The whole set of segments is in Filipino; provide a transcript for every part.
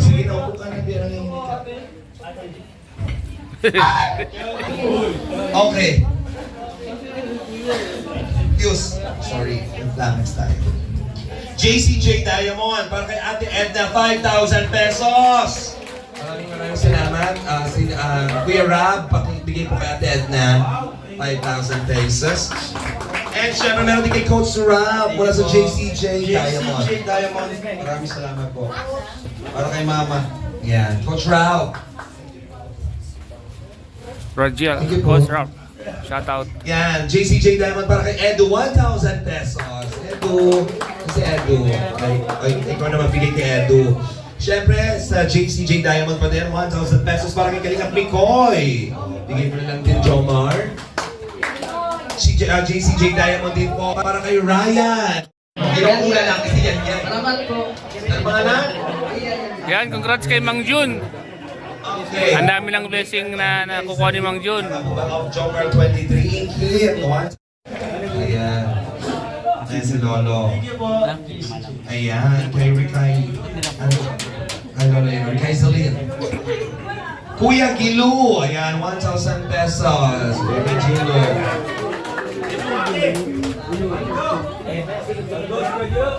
Sige, naupo ka na. Bira yung okay. Diyos. Sorry. Inflamage tayo. JCJ Diamond, para kay Ate Edna, 5,000 pesos. Maraming salamat. Kuya Rob, pakibigay po kay Ate Edna, 5,000 pesos. And syempre meron din kay Coach Rob mula sa JCJ Diamond. JCJ Diamond, maraming salamat po. Para kay Mama. Yan, Coach Rob. Rogel, Coach Rob. Shout out. Yan, JCJ Diamond para kay Edu, 1,000 pesos. Edu, kasi Edu. Ay, ikaw naman bigay kay Edu. Siyempre, sa JCJ Diamond pa din, 1,000 pesos para kay Kalingap Mikoy. Bigay mo na lang din, Jomar. JCJ Diamond din po para kay Ryan. Ginukula lang kasi yan. Salamat po. Ano ba na? Yan, congrats kay Mang Jun. Okay. Ang dami ng blessing na nakukuha ni Mang Jun. Of Joker 23 in here. Ayan. Ayan si Lolo. Ayan. Kay Ricay Salin. Kuya Gilu. Ayan. 1,000 pesos. Kuya Gilu.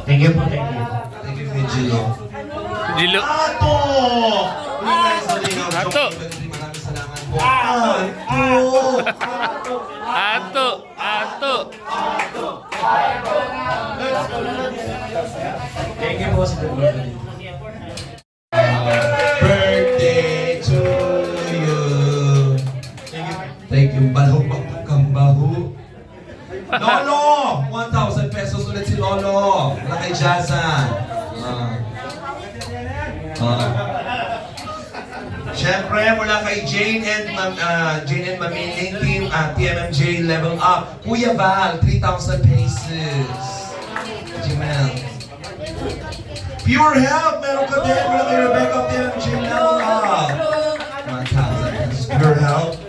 Thank you po, thank you. Thank you, Kuya Gilu. Dilo. Ato! Ato! Maraming salamat po. Ato! Ato! Ato! Thank you po sa Birthday to you. Thank you. Baho kang baho. Lolo! 1,000 pesos ulit si Lolo. Wala kay Jazza. Siyempre, mula kay Jane and Mamiling Team TMMJ Level Up. Kuya Val, 3,000 pesos. Jimel. Pure Health, meron ka din. Mula kay Rebecca, TMMJ Level Up. 1,000 pesos. Pure Health.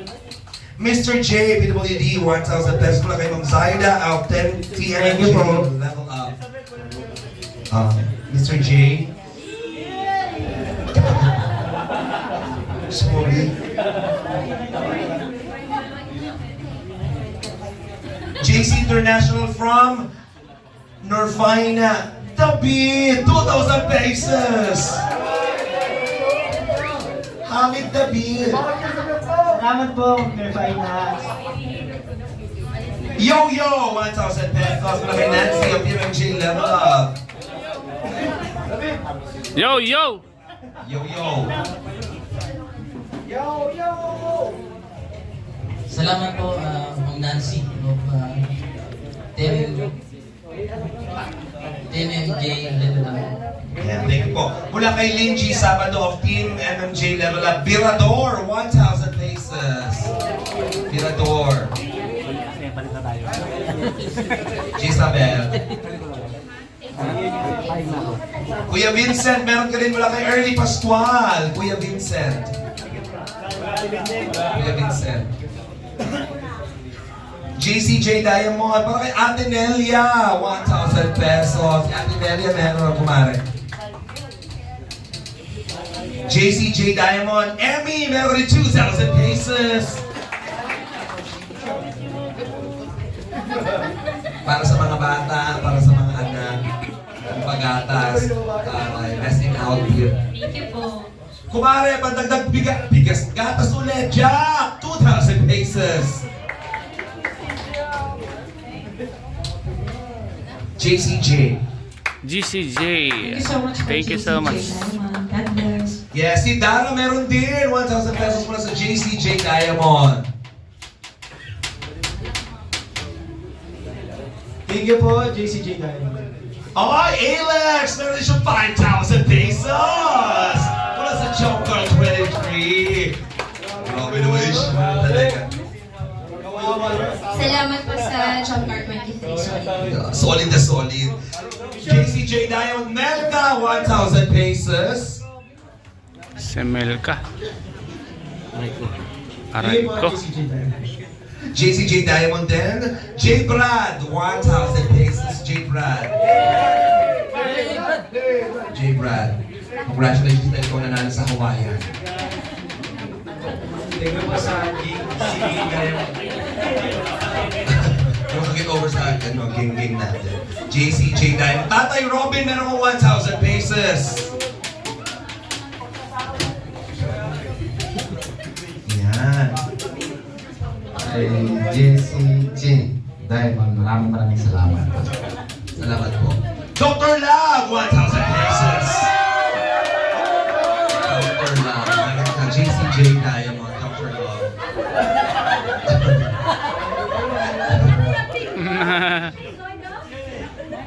Mr. J, PWD, 1,000 pesos. Mula kay Ma'am Zaida, out 10 TMMJ Level Up. Mr. J. Sorry. JC International from Norfina. David, 2,000 pesos. Hamid David. Salamat po, Nerfina. Yo-Yo, 1,000 pesos. Mula kay Nancy of TMMJ Level Up. Yo, yo! Yo-Yo. Salamat po, Ma'am Nancy of TMMJ Level Up. Yeah, thank you po. Mula kay Linji Sabado of Team MMJ Level Up. Birador, 1,000 pesos. Birador. Gisabel. Kuya Vincent, meron ka rin mula kay Early Pascual. Kuya Vincent. Kuya Vincent. JCJ Diamond, para kay Ate Nelia, 1,000 pesos. Ate Nelia, meron kumare. JCJ Diamond, Emmy, meron rin 2,000 pesos. Para sa mga bata, para sa mga anak, ang pag-atas, resting out here. Thank you po. Kumare, pandagdag bigas, gatas ulit, Jack! 2,000 pesos. JCJ. GCJ. Thank you so much. God bless. Yes, si Dara meron din 1,000 pesos mula sa JCJ Diamond. Thank you po, JCJ Diamond. Okay, Alex! Meron din siya 5,000 pesos! Mula sa Joker 23. Grabe naman siya talaga. Salamat po sa Jump Card 23. Solid na solid. JCJ Diamond, Melka, 1,000 pesos. Semelka. Aray ko. JCJ Diamond din. J. Brad, 1,000 pesos. J. Brad. J. Brad, congratulations na ikaw nanalo sa Hawaiian. Thank you po sa GC Diamond. Yung over sa gang natin. JCJ Diamond. Tatay Robin, meron ko 1,000 pesos. Yan. Kay JCJ Diamond, maraming salamat. Salamat po. Dr. Love, 1,000 pesos. Dr. Love, meron ka JCJ Diamond, Dr. Love.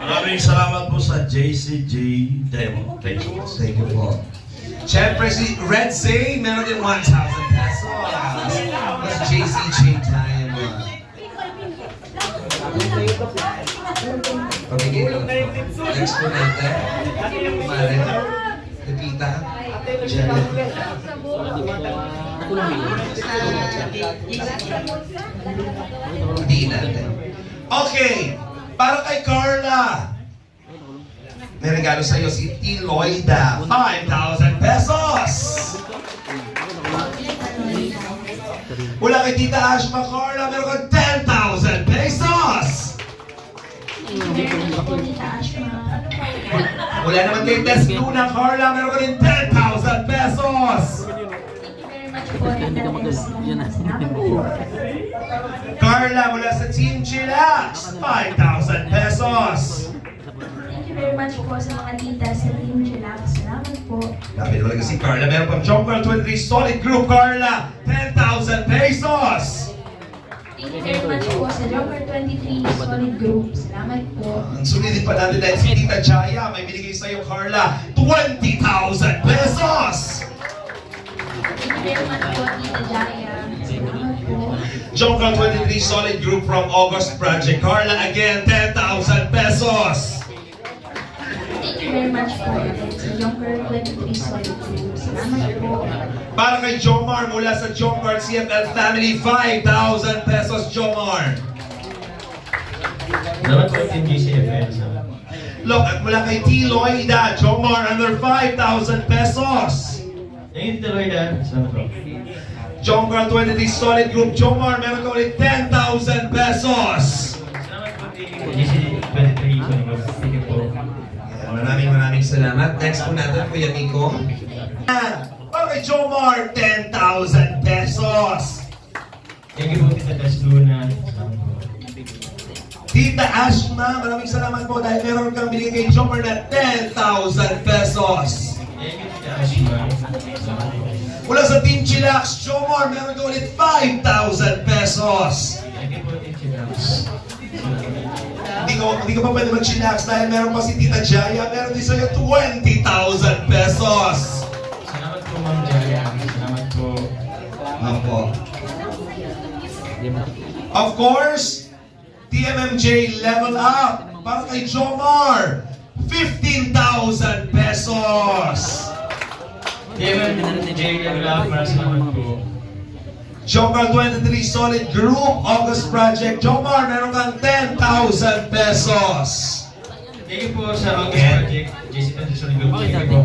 Maraming salamat po sa JCJ Diamond. Thank you. Thank you po. Siyempre si Red Zay, meron din 1,000 pesos. Mas JCJ Diamond. Pabigay lang po. Next po natin. Mare. Lupita. Janet. Hindi natin. Okay. Para kay Carla. May regalo sa iyo si T. Loida. 5,000 pesos. Mula kay Tita Ashma Carla, meron kang 10,000 pesos. Mula naman kay Tess Luna Carla, meron ka din 10,000 pesos. Carla, mula sa Team Chillax, 5,000 pesos. Thank you very much po sa mga tita sa Team Chillax. Salamat po. Lapit mo lang si Carla. Meron pang Jump Girl 23 Solid Group Carla, 10,000 pesos. Thank you very much po sa Joker 23 Solid Group. Salamat po. Ang sulitin pa natin dahil si Tita Jaya may binigay sa iyo Carla, 20,000 pesos. Thank you very much po, Tita Jaya. Salamat po. Jump Girl 23 Solid Group from August Project Carla, again 10,000 pesos. Thank you very much po sa Joker 23 Solid Group. Salamat po. Para kay Jomar mula sa Jomar CFL Family, 5,000 pesos Jomar. Salamat po Team GCFL. Look, at mula kay T. Loida, Jomar under 5,000 pesos. Thank you, Tito Loida. Salamat po. Jomar 23 Solid Group, Jomar, meron ka ulit 10,000 pesos. Salamat po GC23. Thank you po. Maraming salamat. Next po natin, Kuya Miko. Para kay Jomar, 10,000 pesos. Thank you po Tita Tess Luna. Salamat po. Tita Ashma, maraming salamat po dahil meron kang binigay kay Jomar na 10,000 pesos. Thank you Tita Ashima. Salamat po. Mula sa Team Chillax, Jomar, meron ka ulit 5,000 pesos. Thank you po Team Chillax. Hindi ka pa pwede mag-chillax dahil meron pa si Tita Jaya, meron din sa'yo 20,000 pesos. Salamat po Ma'am Jaya. Salamat po. Apo. Of course, TMMJ Level Up para kay Jomar, 15,000 pesos. TMMJ Level Up. Salamat po. Jomar 23 Solid Group, August Project. Jomar, meron kang 10,000 pesos. Thank you po sa August Project. JC23 Solid Group. Thank you po.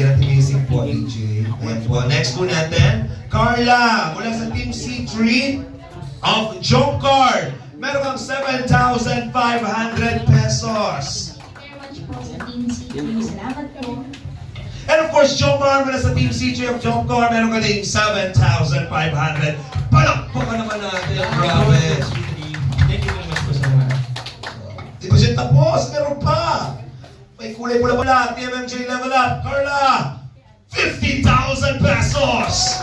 Yan ang tinisip po, AJ. Ayan po. Next po natin, Carla, mula sa Team C3 of Jump Card. Meron kang 7,500 pesos. Thank you very much po sa Team C3. Salamat po. And of course, Jomar, mula sa Team CJ of Jump Card, meron ka din 7,500. Palakpakan naman natin. Grabe. Thank you very much po sa mga. Di ba siya tapos? Meron pa. May kulay pula-pula. TMMJ Level Up. Carla, 50,000 pesos.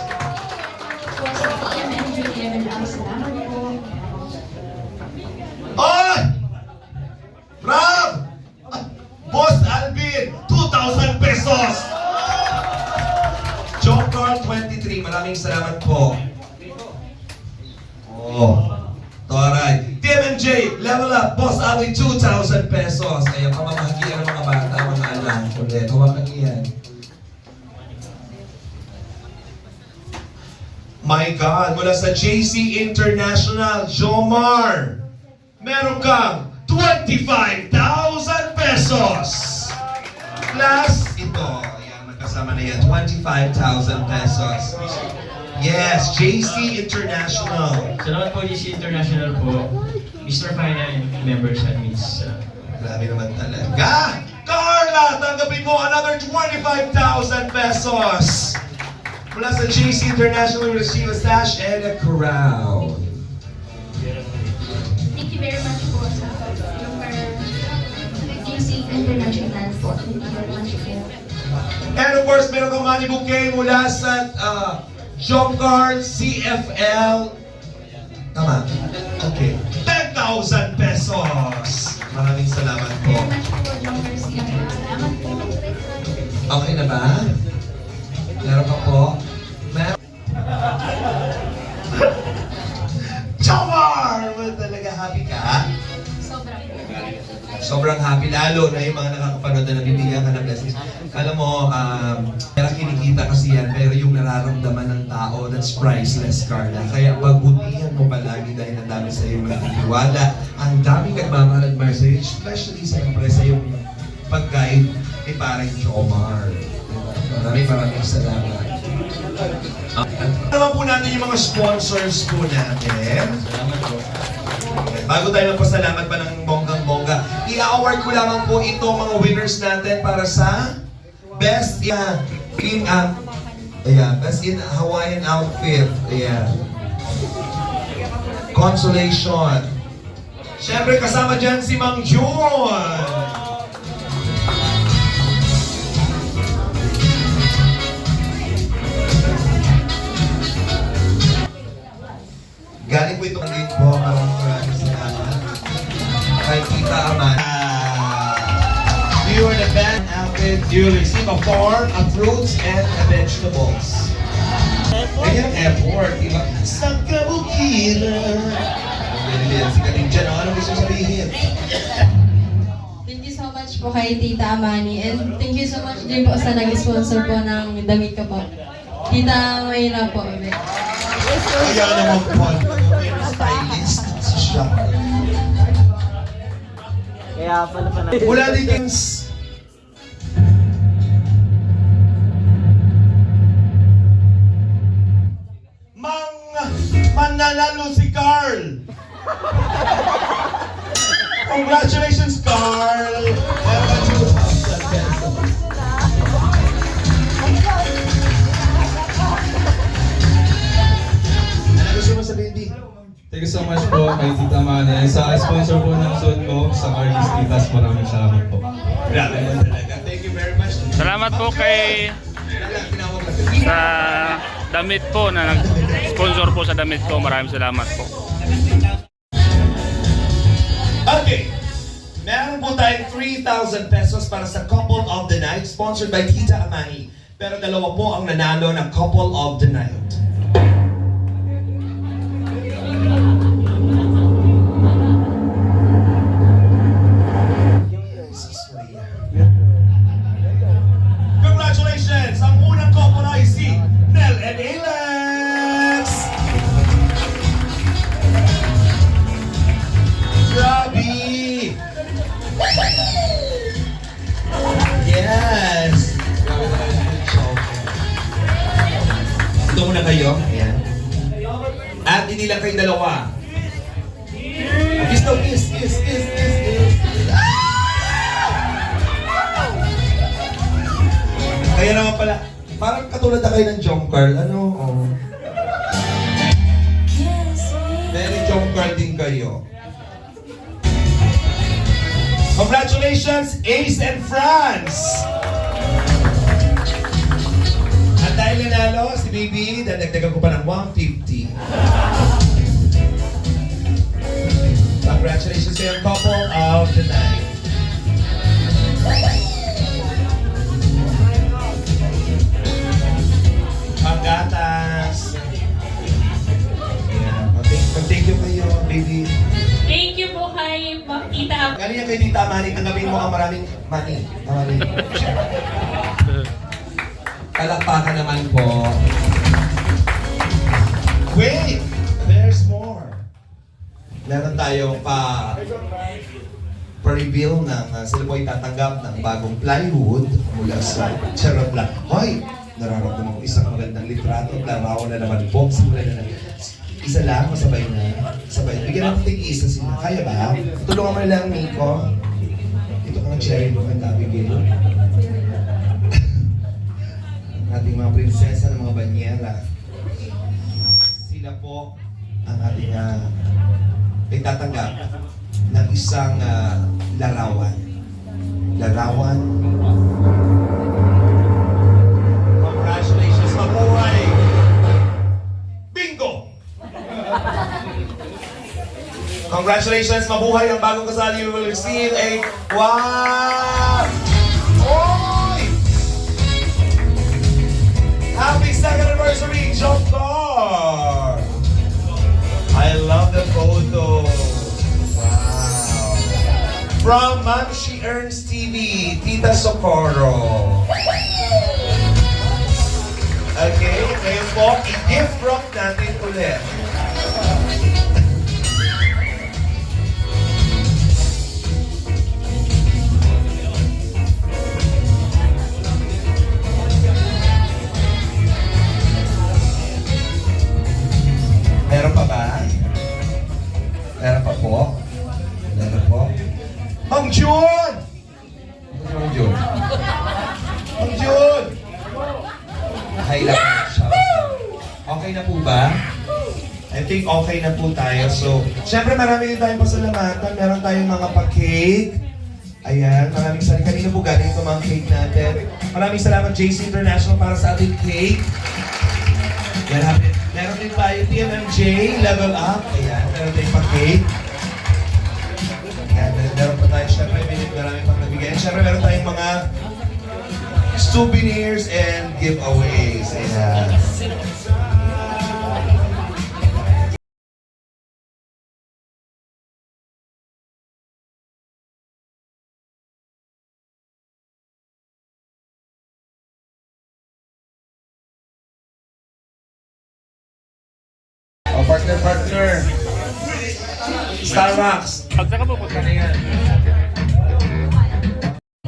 Po sa TMMJ Level Up. Salamat po. Ay! Rob! Boss Alvin, 2,000 pesos. Jump Card 23, maraming salamat po. Oh. Alright. TMMJ, Level Up, Boss Alvin, 2,000 pesos. Kaya pamamagian ng mga bata, mga anak. Ulit, pamamagian. My God, mula sa JC International, Jomar, meron kang 25,000 pesos. Plus, ito. Ayan, magkasama na yan. 25,000 pesos. Yes, JC International. Salamat po JC International po. Mr. Fina and members and Miss. Grabe naman talaga. Carla, tanggapin mo another 25,000 pesos. Mula sa JC International, we receive a sash and a crown. Thank you very much po sa yung JC International po. Thank you very much po. And of course, meron kang money bouquet mula sa Jomcar CFL. Tama? Okay. 10,000 pesos. Maraming salamat po. Very much po, John Garcia. Salamat po. Okay na ba? Meron ka po? Meron? Jomar! Well, talaga happy ka? Sobrang po. Sobrang happy, lalo na yung mga nakakapanood na nabibigyan ka ng blessings. Alam mo, kaya kinikita kasi yan, pero yung nararamdaman ng tao, that's priceless, Carla. Kaya pagbutihan mo palagi dahil ang dami sa iyo magtitiwala, ang daming nagmamahal at admire sa'yo, especially siyempre sa yung pag-guide ni Parang Jomar. Maraming salamat. Ano naman po natin yung mga sponsors po natin? Salamat po. Bago tayo magpasalamat pa ng bonggang-bongga, i-award ko lamang po ito mga winners natin para sa Best Best in Hawaiian Outfit. Ayan. Consolation. Siyempre kasama dyan si Mang Jun. Galing po ito ng po. Maraming salamat. Kay Tita Aman. You are the band outfit. You will receive a form of fruits and vegetables. Ayan, effort, diba? Sa kabukiran. Ang si Katin dyan. Ano gusto sabihin? Thank you so much po kay Tita Amani and thank you so much din po sa nag-sponsor po ng damit ko po. Tita Mayra po. Kaya naman po. Very stylist si siya. Kaya pala pa na. Mula Dickens. Mananalo si Carl. Congratulations, Carl. Meron ka 2,000 pesos. Ano gusto mo sabihin, Di? Thank you so much po kay Tita Mane. Sa sponsor po ng suit ko, sa Carly's Titas, maraming salamat po. Grabe naman talaga. Thank you very much. Salamat po kay sa damit po na nag-sponsor po sa damit ko. Maraming salamat po. Okay. Meron po tayong 3,000 pesos para sa Couple of the Night, sponsored by Tita Amani. Pero dalawa po ang nanalo ng Couple of the Night. Congratulations! Ang unang couple ay si Nel and Alex! Grabe! Yes! Grabe talaga yung show. Ito muna kayo. Ayan. At hindi lang kayo dalawa. Kiss daw, kiss, kiss, kiss, kiss, kiss. Kaya naman pala, parang katulad na kayo ng Jomcar. Ano? Oh. Very Jomcar din kayo. Congratulations, Ace and France! At dahil nanalo si Baby, dadagdagan ko pa ng 150. Congratulations sa yung couple of the night. Paggatas. Yeah. Thank you kayo, Baby. Thank you po kay Tita Am. Galing yan kay Tita Amani, tanggapin mo ang maraming money. Kalakpakan naman po. Wait! There's more. Meron tayong pa magpa-reveal ng sila po ay tatanggap ng bagong plywood mula sa charot lang. Hoy! Nararamdaman ko isang magandang litrato at larawan na naman po. Simula na isa lang, masabay na. Sabay. Bigyan natin tig-isa sila. Kaya ba? Tulungan mo lang, Nico. Ito ka ng cherry mo ang Abigail. Ating mga prinsesa ng mga banyera. Sila po ang ating itatanggap ng isang larawan. Larawan. Congratulations, mabuhay! Bingo! Congratulations, mabuhay ang bagong kasali. You will receive a... Wow! Oy! Happy second anniversary, Jokar! I love the photo. Wow. From Ma'am She Earns TV, Tita Socorro. Okay, ngayon po, i-gift wrap natin ulit. Meron pa ba? Meron pa po? Meron po? Ma'am June! Ma'am June? Ma'am June! Hi lang. Okay na po ba? I think okay na po tayo. So, syempre marami din tayong pasalamatan. Meron tayong mga pa-cake. Ayan, maraming salamat. Kanina po galing itong mga cake natin. Maraming salamat JC International para sa ating cake. Yan, meron din tayo TMMJ, Level Up. Ayan, meron tayong pa-cake. Ayan, meron pa tayo. Syempre, maraming pang nabigyan. Syempre, meron tayong mga souvenirs and giveaways. Ayan. O, partner. Starbucks. Pagka ka po, pagka na yan.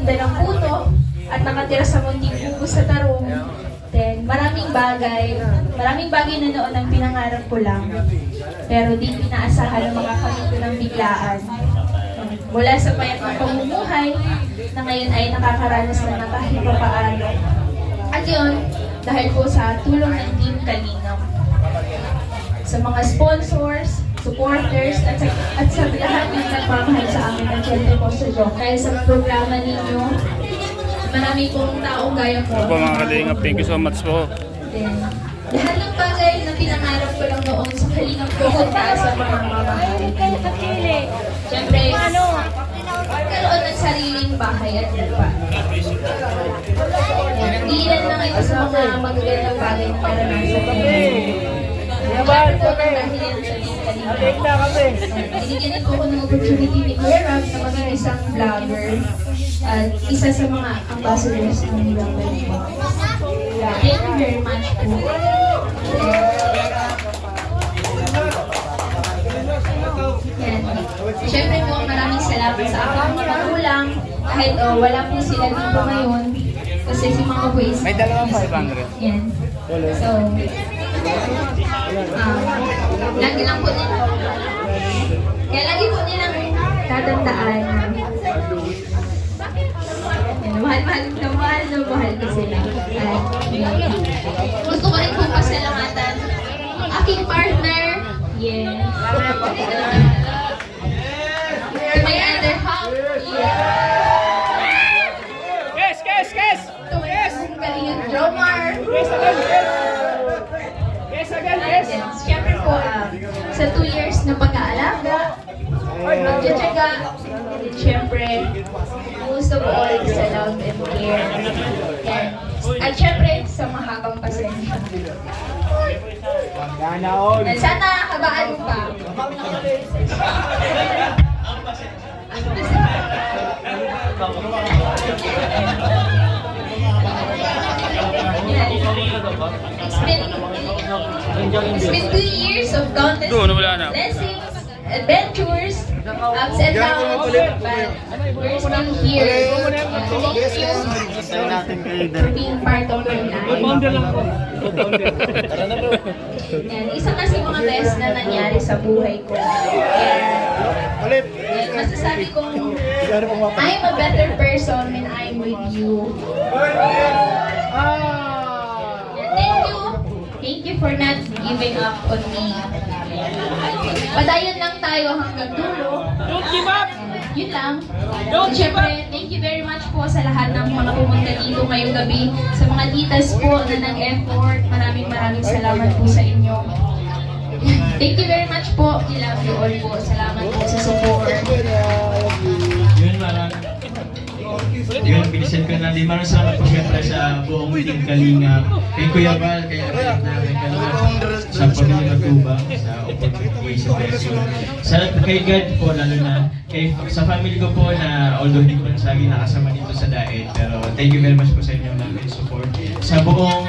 Ng puto at nakatira sa munting kubo sa Tarong. Then, maraming bagay na noon ang pinangarap ko lang. Pero di pinaasahan na makakamit ko ng biglaan. Mula sa payat ng pamumuhay, na ngayon ay nakakaranas na ng kahit papaano. At yun, dahil po sa tulong ng Team Kalingap. Sa mga sponsors, supporters, at sa lahat ng nagmamahal sa amin at syempre po sa Jok. Kaya sa programa ninyo, marami pong taong gaya po. Opo mga kalingap, thank you so much po. Then, lahat ng bagay na pinangarap ko lang noon sa kalingap ko punta sa mga mamahal. Syempre, magkaroon ng sariling bahay at lupa. Hindi lang lang ito sa mga magagandang bagay na karanasan ko. Syempre po, dahil yan sa Team Kalingap. Binigyan din po ko ng opportunity ni Kuya Rob na maging isang vlogger at isa sa mga ambassadors ng vlogger po. Thank you very much po. Yan. Siyempre po, maraming salamat sa aking mga magulang. Kahit wala po sila dito ngayon. Kasi si Mama po is... May dalawang 500. Yan. So, lagi lang po nila. Kaya lagi po nilang tatandaan na mahal ko sila. Gusto ko rin pong pasalamatan ang aking partner. Yes. To my other half. Yes. Yes! To my Kalingap Jomar. Yes. Siyempre po, sa 2 years na pag-aalaga, magtsatsaga, and siyempre, gusto ko all sa love and care. Yan. At siyempre, sa mahabang pasensya. And sana habaan mo pa. It's been 2 years of countless Doon, wala na. blessings, adventures, ups and downs, but we're still here. Thank you for being part of my life. Yan, isa kasi mga best na nangyari sa buhay ko. And masasabi kong I'm a better person when I'm with you. Thank you for not giving up on me. Padayon lang tayo hanggang dulo. Don't give up! Yun lang. Siyempre, thank you very much po sa lahat ng mga pumunta dito ngayong gabi. Sa mga titas po na nag-effort, maraming salamat po sa inyo. Thank you very much po. I love you all po. Salamat po sa support. Yun, bilisan ko na din. Maraming salamat po syempre sa buong Team Kalinga. Kay Kuya Val, kay Abel, kay Kalma, sa pamilya Matubang, sa opportunity, sa blessing. Kay God po, lalo na. Sa family ko po na although hindi ko man lagi nakasama dito sa diet, pero thank you very much po sa inyong namin support. Sa buong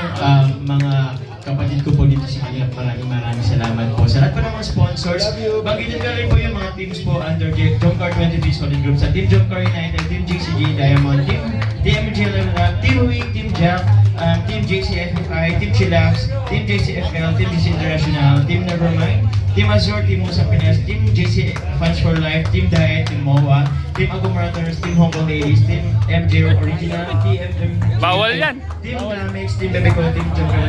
mga kapatid ko po dito sa Kalinga, maraming salamat po. Sa lahat po ng mga sponsors, banggitin ko rin po yung mga teams po under Jomcar 23 Solid Group. Sa Team Jomcar United, Team JCG Diamond, Team TMG Lab, Team Wing, Team Jack, Team JCFI, Team Chillax, Team JCFL, Team JC International, Team Nevermind, Team Azure, Team Musa Pinas, Team JC Fans for Life, Team Diet, Team MOA, Team Agum Marathoners, Team Hong Kong Ladies, Team MJ Original, TMM, Bawal yan. Team Dynamics, Team Bebeco, Team Jomcar,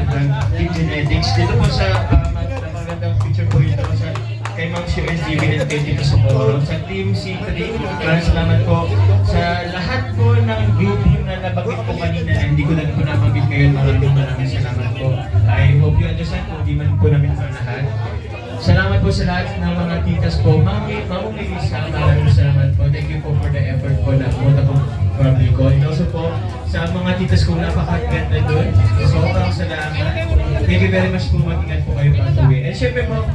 Team Genetics. Dito po sa magandang picture po ito sa kay Ma'am USDB and kay Tito Socorro. Sa Team C3, maraming salamat po sa lahat po ng grupo na nabanggit ko kanina na hindi ko na po nabanggit ngayon. Maraming salamat po. I hope you understand kung di man po namin sa lahat. Salamat po sa lahat ng mga titas po. Mami Lisa, maraming salamat po. Thank you po for the effort po na pumunta po from Bicol. And also po sa mga titas ko napakaganda doon. Sobrang salamat. Thank you very much po. Mag-ingat po kayo pag-uwi. And syempre po,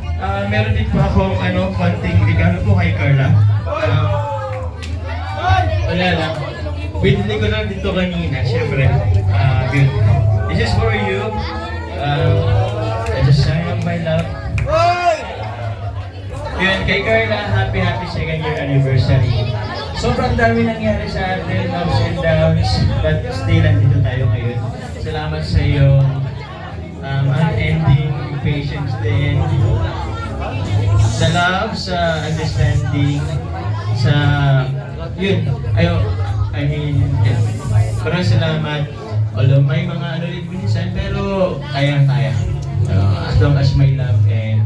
meron din po akong konting regalo po kay Carla. Wala lang. Binili ko lang dito kanina. Syempre, good. This is for you. Just sign up my love. Yun, kay Carla, happy second year anniversary. Sobrang dami nangyari sa atin, ups and downs, but still, nandito tayo ngayon. Salamat sa iyong unending patience din. Sa love, sa understanding, sa... Yun, parang salamat. Although may mga ano rin minsan, pero kaya-kaya. As long as may love and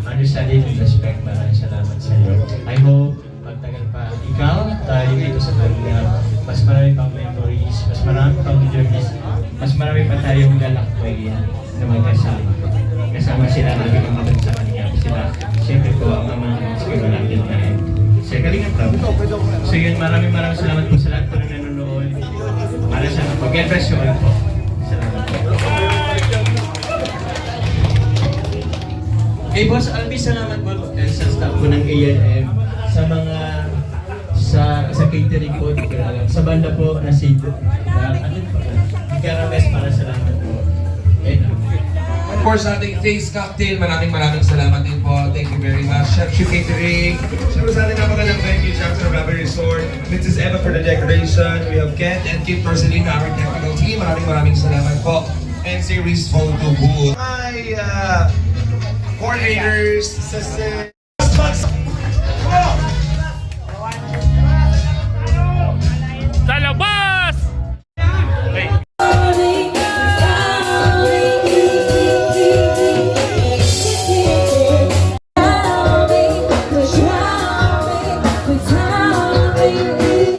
understanding and respect, maraming salamat sa iyo. I hope pagtagal pa ikaw, tayo dito sa Kalinga, mas marami pang memories, mas marami pang journeys, mas marami pa tayong lalakbayin na magkasama. Kasama sila namin ang mga sa Kalinga. Sila, siyempre po ang mga skema natin na sa Kalinga Club. So yun, maraming salamat po sa lahat po na nanonood. Para sa pag-get best po. Salamat po. Kay Boss Albi, salamat po sa staff po ng A&M, sa mga sa catering po, sa banda po na si Karames, para salamat po. Of course, ating face cocktail, maraming salamat din po. Thank you very much. Chef Shu Catering. Siyempre sa ating napagandang venue, Jackson Rubber Resort. Mrs. Eva for the decoration. We have Kent and Kit Marcelina, our technical team. Maraming salamat po. And series photo booth. Hi, coordinators, assistants.